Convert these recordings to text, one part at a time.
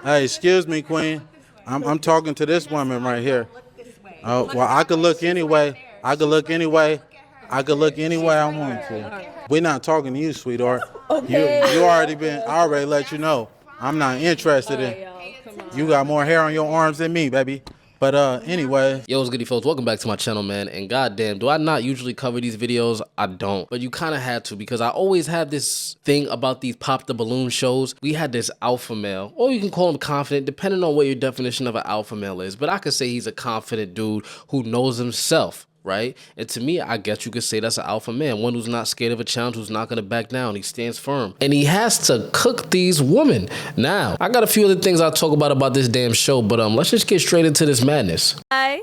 Hey, excuse me, Queen. I'm talking to this woman right here. Oh, well, I could look anyway. I could look anyway. I could look anyway I want to. We're not talking to you, sweetheart. You already been. I already let you know. I'm not interested in. You got more hair on your arms than me, baby. But anyway. Yo, what's goody folks? Welcome back to my channel, man. And goddamn, do I not usually cover these videos? I don't. But you kind of had to because I always have this thing about these pop the balloon shows. We had this alpha male, or you can call him confident, depending on what your definition of an alpha male is. But I could say he's a confident dude who knows himself. Right? And to me, I guess you could say that's an alpha man, one who's not scared of a challenge, who's not gonna back down. He stands firm. And he has to cook these women. Now, I got a few other things I'll talk about this damn show, but let's just get straight into this madness. Hi.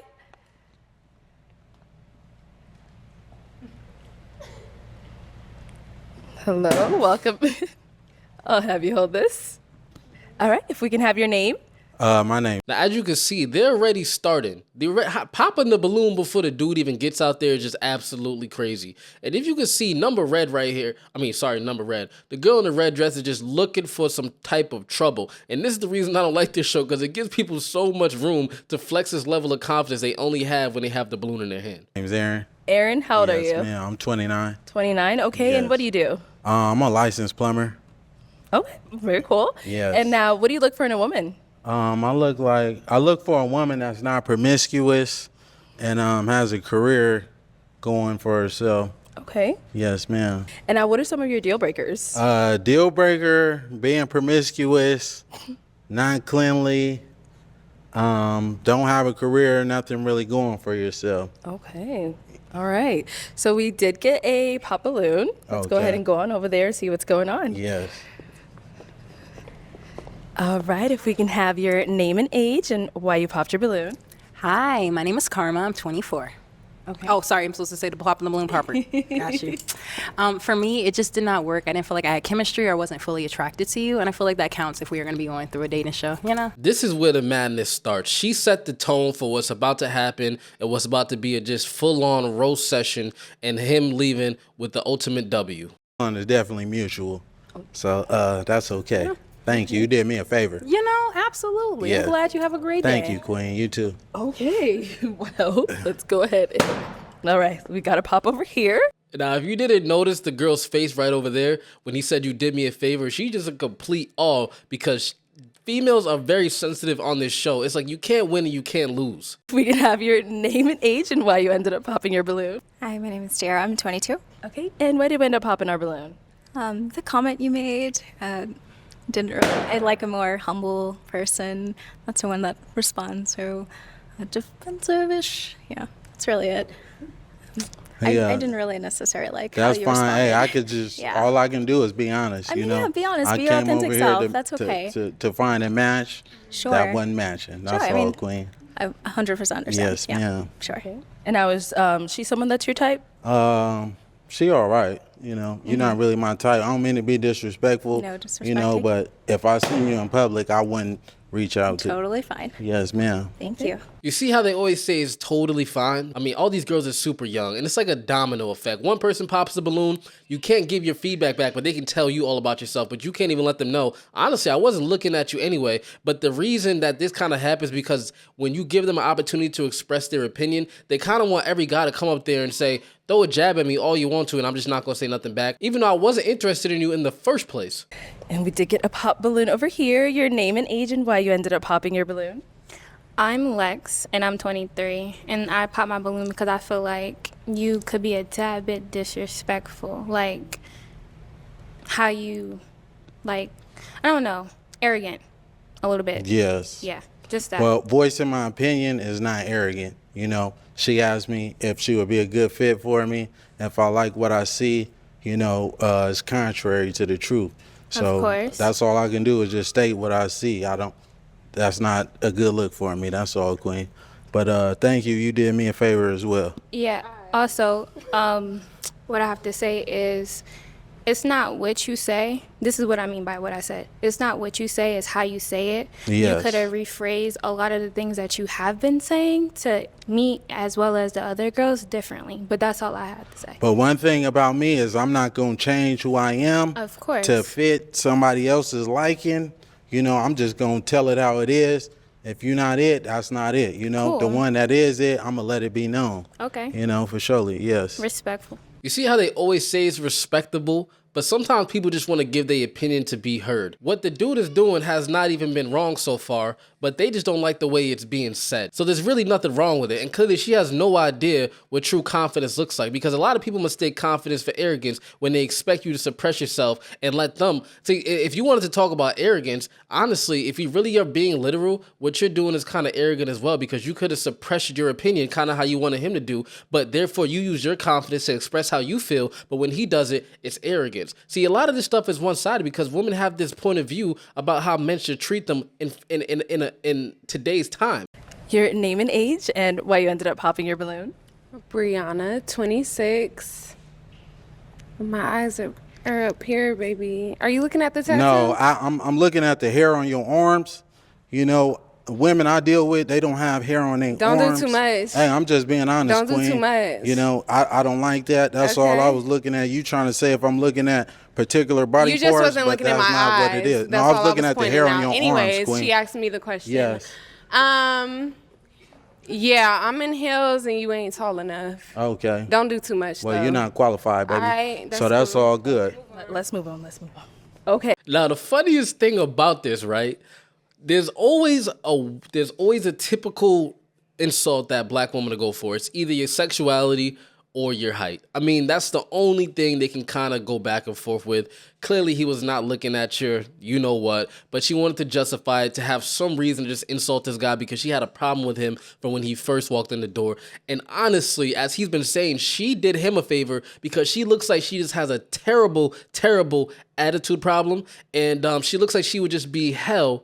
Hello, welcome. I'll have you hold this. All right, if we can have your name. My name. Now, as you can see, they're already starting. Popping the balloon before the dude even gets out there is just absolutely crazy. And if you can see number red right here, number red. The girl in the red dress is just looking for some type of trouble. And this is the reason I don't like this show, because it gives people so much room to flex this level of confidence they only have when they have the balloon in their hand. My name's Aaron. Aaron, how old are you? Yes, ma'am. I'm 29. 29, okay. Yes. And what do you do? I'm a licensed plumber. Okay, very cool. Yes. And now, what do you look for in a woman? I look for a woman that's not promiscuous and has a career going for herself. Okay. Yes, ma'am. And now, what are some of your deal breakers? Deal breaker, being promiscuous, not cleanly, don't have a career, nothing really going for yourself. Okay. All right. So we did get a pop balloon. Let's go ahead and go on over there and see what's going on. Yes. All right. If we can have your name and age and why you popped your balloon. Hi, my name is Karma. I'm 24. Okay. Oh, sorry, I'm supposed to say the pop in the balloon proper. Got you. For me, it just did not work. I didn't feel like I had chemistry or wasn't fully attracted to you, and I feel like that counts if we are going to be going through a dating show, you know? This is where the madness starts. She set the tone for what's about to happen and what's about to be a just full-on roast session, and him leaving with the ultimate W. It's definitely mutual, so that's okay. Yeah. Thank you. You did me a favor. You know, absolutely. Yeah. I'm glad you have a great day. Thank you, Queen. You too. Okay. Well, let's go ahead. All right. We got to pop over here. Now, if you didn't notice the girl's face right over there when he said you did me a favor, she's just a complete awe because females are very sensitive on this show. It's like you can't win and you can't lose. We can have your name and age and why you ended up popping your balloon. Hi, my name is Jara. I'm 22. Okay. And why did we end up popping our balloon? The comment you made, didn't really. I like a more humble person. That's the one that responds. So, defensive-ish. Yeah, that's really it. I didn't really necessarily like how that's you fine. responded. Hey, I could just all I can do is be honest. I mean, you know, yeah, be honest. I Be your came authentic over self. here That's okay. to find a match. Sure. That wasn't matching. That's Sure, I all, mean, Queen. I 100% understand. Yes, yeah. ma'am. Sure. Okay. And now is she someone that's your type? She all right. You know, you're not really my type. I don't mean to be disrespectful. No disrespect. You know, but if I seen you in public, I wouldn't reach out to. Totally fine. Yes, ma'am. Thank you. You see how they always say it's totally fine? I mean, all these girls are super young, and it's like a domino effect. One person pops the balloon, you can't give your feedback back, but they can tell you all about yourself, but you can't even let them know. Honestly, I wasn't looking at you anyway, but the reason that this kind of happens because when you give them an opportunity to express their opinion, they kind of want every guy to come up there and say, throw a jab at me all you want to, and I'm just not going to say nothing back, even though I wasn't interested in you in the first place. And we did get a pop balloon over here. Your name and age and why you ended up popping your balloon. I'm Lex, and I'm 23, and I popped my balloon because I feel like you could be a tad bit disrespectful, like how you, like, I don't know, arrogant a little bit. Yes. Yeah, just that. Well, voicing my opinion is not arrogant. You know, she asked me if she would be a good fit for me. If I like what I see, you know, it's contrary to the truth. So of course. That's all I can do is just state what I see. That's not a good look for me. That's all, Queen. But thank you. You did me a favor as well. Yeah. Also, what I have to say is it's not what you say. This is what I mean by what I said. It's not what you say, it's how you say it. Yes. You could have rephrased a lot of the things that you have been saying to me as well as the other girls differently. But that's all I have to say. But one thing about me is I'm not going to change who I am Of course. to fit somebody else's liking. you know, I'm just gonna tell it how it is. If you're not it, that's not it. You know, the Cool. one that is it, I'm gonna let it be known. Okay. You know, for surely, yes. Respectful. You see how they always say it's respectable, but sometimes people just want to give their opinion to be heard. What the dude is doing has not even been wrong so far, but they just don't like the way it's being said. So there's really nothing wrong with it. And clearly she has no idea what true confidence looks like, because a lot of people mistake confidence for arrogance when they expect you to suppress yourself and let them. See, if you wanted to talk about arrogance, honestly, if you really are being literal, what you're doing is kind of arrogant as well, because you could have suppressed your opinion kind of how you wanted him to do, but therefore you use your confidence to express how you feel, but when he does it, it's arrogance. See, a lot of this stuff is one-sided because women have this point of view about how men should treat them in today's time. Your name and age and why you ended up popping your balloon. Brianna, 26. My eyes are up here, baby. Are you looking at the tattoo? No, I'm looking at the hair on your arms. You know, women I deal with, they don't have hair on their Don't arms. do too much. Hey, I'm just being honest, Don't do Queen. too much. You know, I don't like that. That's all I Okay. was looking at. You trying to say if I'm looking at particular body You just parts, wasn't but looking at that's my not eyes. what it is. That's No, I was all looking at the pointing hair on out. your Anyways, arms, Queen. she asked me the question. Yes. Yeah, I'm in heels and you ain't tall enough. Okay. Don't do too much, Well, though. you're not qualified, baby. Alright, so that's cool. all good. Let's move on. Okay. Now, the funniest thing about this, right? There's always a typical insult that black women to go for. It's either your sexuality or your height. I mean, that's the only thing they can kind of go back and forth with. Clearly, he was not looking at your you-know-what, but she wanted to justify it to have some reason to just insult this guy because she had a problem with him from when he first walked in the door. And honestly, as he's been saying, she did him a favor because she looks like she just has a terrible, terrible attitude problem, and she looks like she would just be hell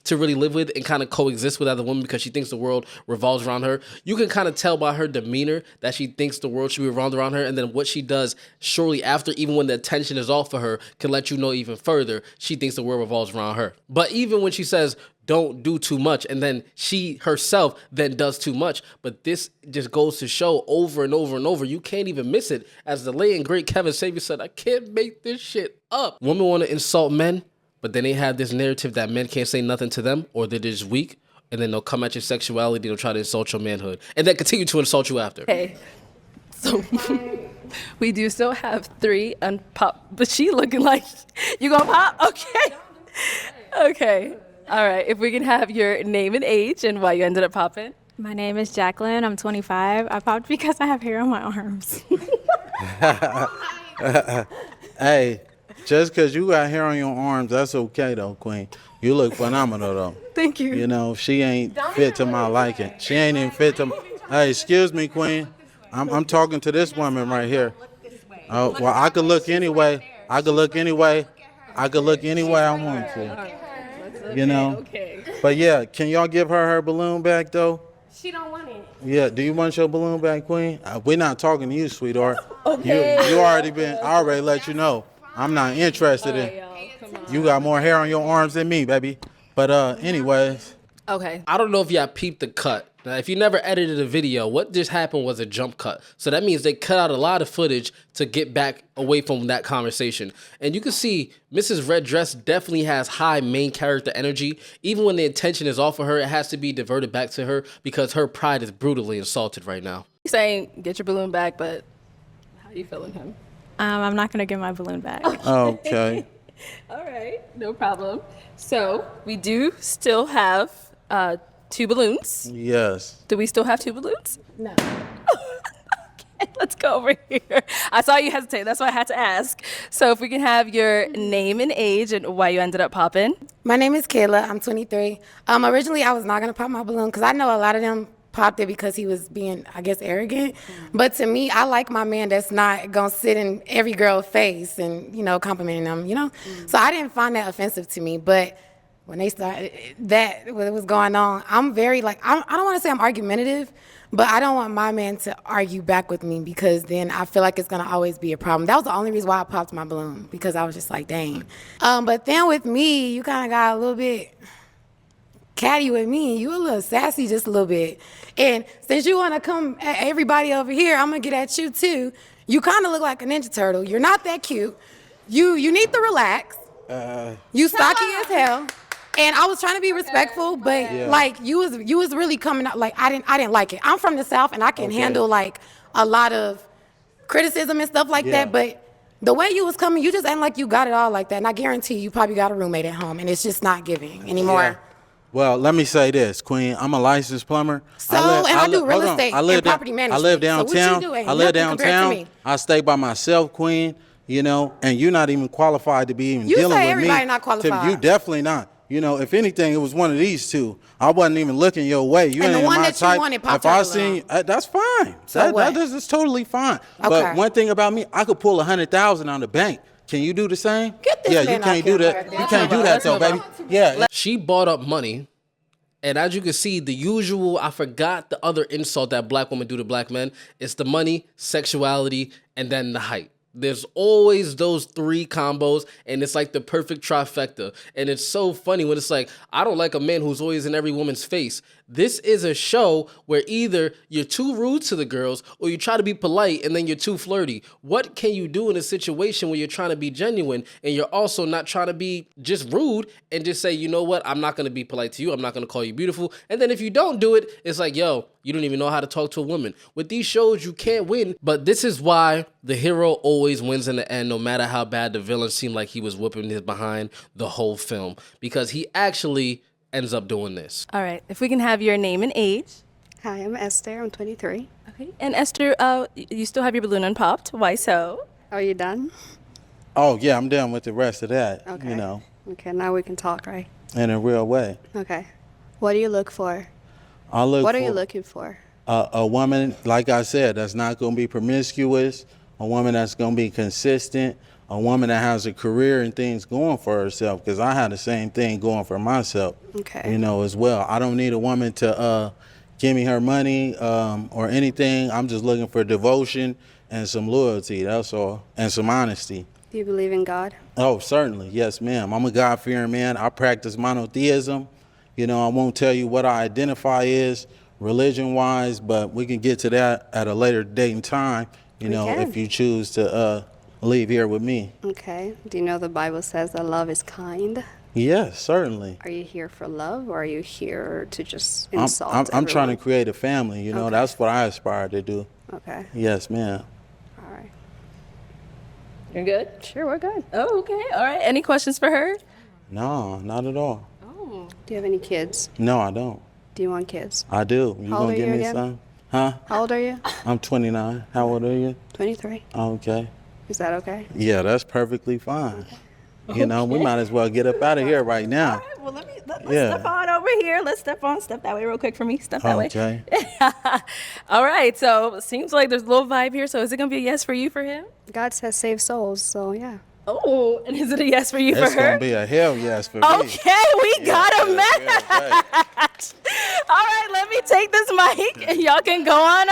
to really live with and kind of coexist with other women because she thinks the world revolves around her. You can kind of tell by her demeanor that she thinks the world should revolve around her, and then what she does shortly after, even when the attention is off for her, can let you know even further she thinks the world revolves around her. But even when she says, don't do too much, and then she herself then does too much, but this just goes to show over and over and over, you can't even miss it. As the late and great Kevin Savior said, I can't make this shit up. Women want to insult men, but then they have this narrative that men can't say nothing to them or they're just weak, and then they'll come at your sexuality, they'll try to insult your manhood, and then continue to insult you after. Okay. So we do still have 3 unpop, but she looking like you gonna pop? Okay. Okay. All right. If we can have your name and age and why you ended up popping. My name is Jacqueline. I'm 25. I popped because I have hair on my arms. Hey, just because you got hair on your arms, that's okay, though, Queen. You look phenomenal, though. Thank you. You know, she ain't fit to my liking. She ain't even fit to Hey, excuse me, Queen. I'm talking to this woman right here. Oh, well, I could look anyway. I could look anyway I want to. You know? Okay. But, yeah, can y'all give her balloon back, though? She don't want it. Yeah, do you want your balloon back, Queen? We're not talking to you, sweetheart. Okay. You already been, I already let you know. I'm not interested in. You got more hair on your arms than me, baby. But anyways. Okay. I don't know if y'all peeped the cut. Now, if you never edited a video, what just happened was a jump cut. So that means they cut out a lot of footage to get back away from that conversation. And you can see Mrs. Red Dress definitely has high main character energy. Even when the attention is off of her, it has to be diverted back to her because her pride is brutally insulted right now. He's saying get your balloon back, but how you feeling him? I'm not going to give my balloon back. Okay. All right, no problem. So we do still have 2 balloons. Yes. Do we still have 2 balloons? No. Okay, let's go over here. I saw you hesitate. That's why I had to ask. So if we can have your name and age and why you ended up popping. My name is Kayla. I'm 23. Originally, I was not going to pop my balloon because I know a lot of them popped it because he was being, I guess, arrogant. But to me, I like my man that's not going to sit in every girl's face and, you know, complimenting them, you know? So I didn't find that offensive to me. But when they started, what was going on, I'm very, like, I don't want to say I'm argumentative, but I don't want my man to argue back with me because then I feel like it's going to always be a problem. That was the only reason why I popped my balloon, because I was just like, dang. But then with me, you kind of got a little bit catty with me. You a little sassy just a little bit. And since you want to come at everybody over here, I'm going to get at you too. You kind of look like a Ninja Turtle. You're not that cute. You need to relax. You stocky as hell. And I was trying to be respectful, but like you was really coming out like I didn't like it. I'm from the South and I can handle like a lot of criticism and stuff like that, but the way you was coming, you just ain't like you got it all like that. And I guarantee you probably got a roommate at home and it's just not giving anymore. Yeah. Well, let me say this, Queen. I'm a licensed plumber. So, I do real estate and property management. I live downtown. So what you do ain't I live nothing compared to downtown. me. I stay by myself, Queen. You know, and you're not even qualified to be even You dealing say with everybody me. not qualified. You definitely not. You know, if anything, it was one of these two. I wasn't even looking your way. You And ain't the one my that you type. wanted popped If I up seen, that's fine. So what? That's totally fine. Okay. But one thing about me, I could pull 100,000 on the bank. Can you do the same? Get this yeah, man you can't off do camera that. right there. You can't do that though, baby. Yeah. She bought up money. And as you can see, the usual, I forgot the other insult that black women do to black men. It's the money, sexuality, and then the height. There's always those three combos, and it's like the perfect trifecta. And it's so funny when it's like, I don't like a man who's always in every woman's face. This is a show where either you're too rude to the girls or you try to be polite and then you're too flirty. What can you do in a situation where you're trying to be genuine and you're also not trying to be just rude and just say, you know what, I'm not going to be polite to you. I'm not going to call you beautiful. And then if you don't do it, it's like, yo, you don't even know how to talk to a woman. With these shows, you can't win. But this is why the hero always wins in the end, no matter how bad the villain seemed like he was whipping his behind the whole film. Because he actually ends up doing this. All right. If we can have your name and age. Hi, I'm Esther. I'm 23. Okay. And Esther, you still have your balloon unpopped. Why so? Are you done? Oh, yeah, I'm done with the rest of that, Okay. you know, Okay, now we can talk, right? in a real way. Okay. What do you look for? What Are you looking for? A woman, like I said, that's not going to be promiscuous, a woman that's going to be consistent, a woman that has a career and things going for herself, because I had the same thing going for myself, Okay. you know, as well. I don't need a woman to give me her money or anything. I'm just looking for devotion and some loyalty, that's all, and some honesty. Do you believe in God? Oh, certainly. Yes, ma'am. I'm a God-fearing man. I practice monotheism. You know, I won't tell you what I identify as religion-wise, but we can get to that at a later date and time, you know, can. if you choose to leave here with me. Okay. Do you know the Bible says that love is kind? Yes, certainly. Are you here for love or are you here to just I'm insult trying to everyone? create a family, you know. Okay. That's what I aspire to do. Okay. Yes, ma'am. All right. You're good? Sure, we're good. Oh, okay. All right. Any questions for her? No, not at all. Do you have any kids? No, I don't. Do you want kids? I do. You How old gonna are give you me again? some? Huh? How old are you? I'm 29. How old are you? 23. Okay. Is that okay? Yeah, that's perfectly fine. You know, we might as well get up out of here right now. Well, let's Yeah. step on over here. Let's step that way real quick for me. Step that way. Okay. All right. So it seems like there's a little vibe here. So is it going to be a yes for you for him? God says save souls, so yeah. Oh, and is it a yes for you It's for her? gonna be a hell yes for me. Okay, we got a match. All right, let me take this mic and y'all can go on.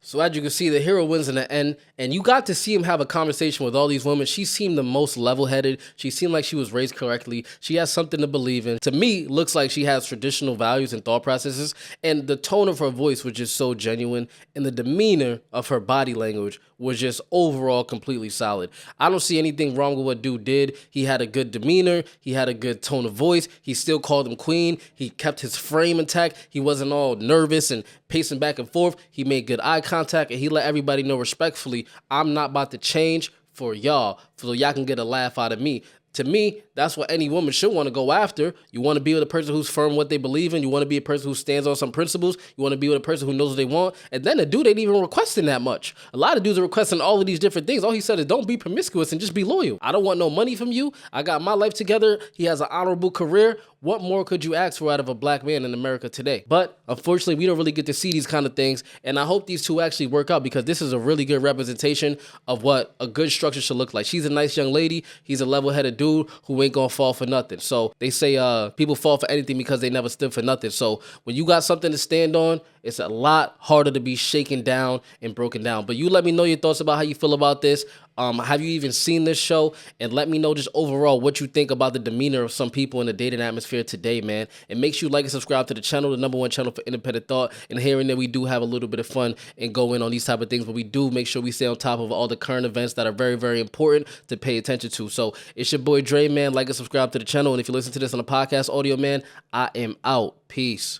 So as you can see, the hero wins in the end, and you got to see him have a conversation with all these women. She seemed the most level-headed. She seemed like she was raised correctly. She has something to believe in. To me, looks like she has traditional values and thought processes, and the tone of her voice was just so genuine, and the demeanor of her body language was just overall completely solid. I don't see anything wrong with what dude did. He had a good demeanor. He had a good tone of voice. He still called him queen. He kept his frame intact. He wasn't all nervous and pacing back and forth. He made good eye contact, and he let everybody know respectfully, I'm not about to change for y'all, so y'all can get a laugh out of me. To me, that's what any woman should want to go after. You want to be with a person who's firm in what they believe in. You want to be a person who stands on some principles. You want to be with a person who knows what they want. And then the dude ain't even requesting that much. A lot of dudes are requesting all of these different things. All he said is don't be promiscuous and just be loyal. I don't want no money from you. I got my life together. He has an honorable career. What more could you ask for out of a black man in America today? But unfortunately, we don't really get to see these kind of things. And I hope these two actually work out, because this is a really good representation of what a good structure should look like. She's a nice young lady. He's a level-headed dude who ain't gonna fall for nothing. So they say people fall for anything because they never stood for nothing. So when you got something to stand on It's a lot harder to be shaken down and broken down. But you let me know your thoughts about how you feel about this. Have you even seen this show? And let me know just overall what you think about the demeanor of some people in the dating atmosphere today, man. And make sure you like and subscribe to the channel, the #1 channel for independent thought. And here and there, we do have a little bit of fun and go in on these type of things, but we do make sure we stay on top of all the current events that are very, very important to pay attention to. So it's your boy Dre, man. Like and subscribe to the channel. And if you listen to this on a podcast audio, man, I am out. Peace.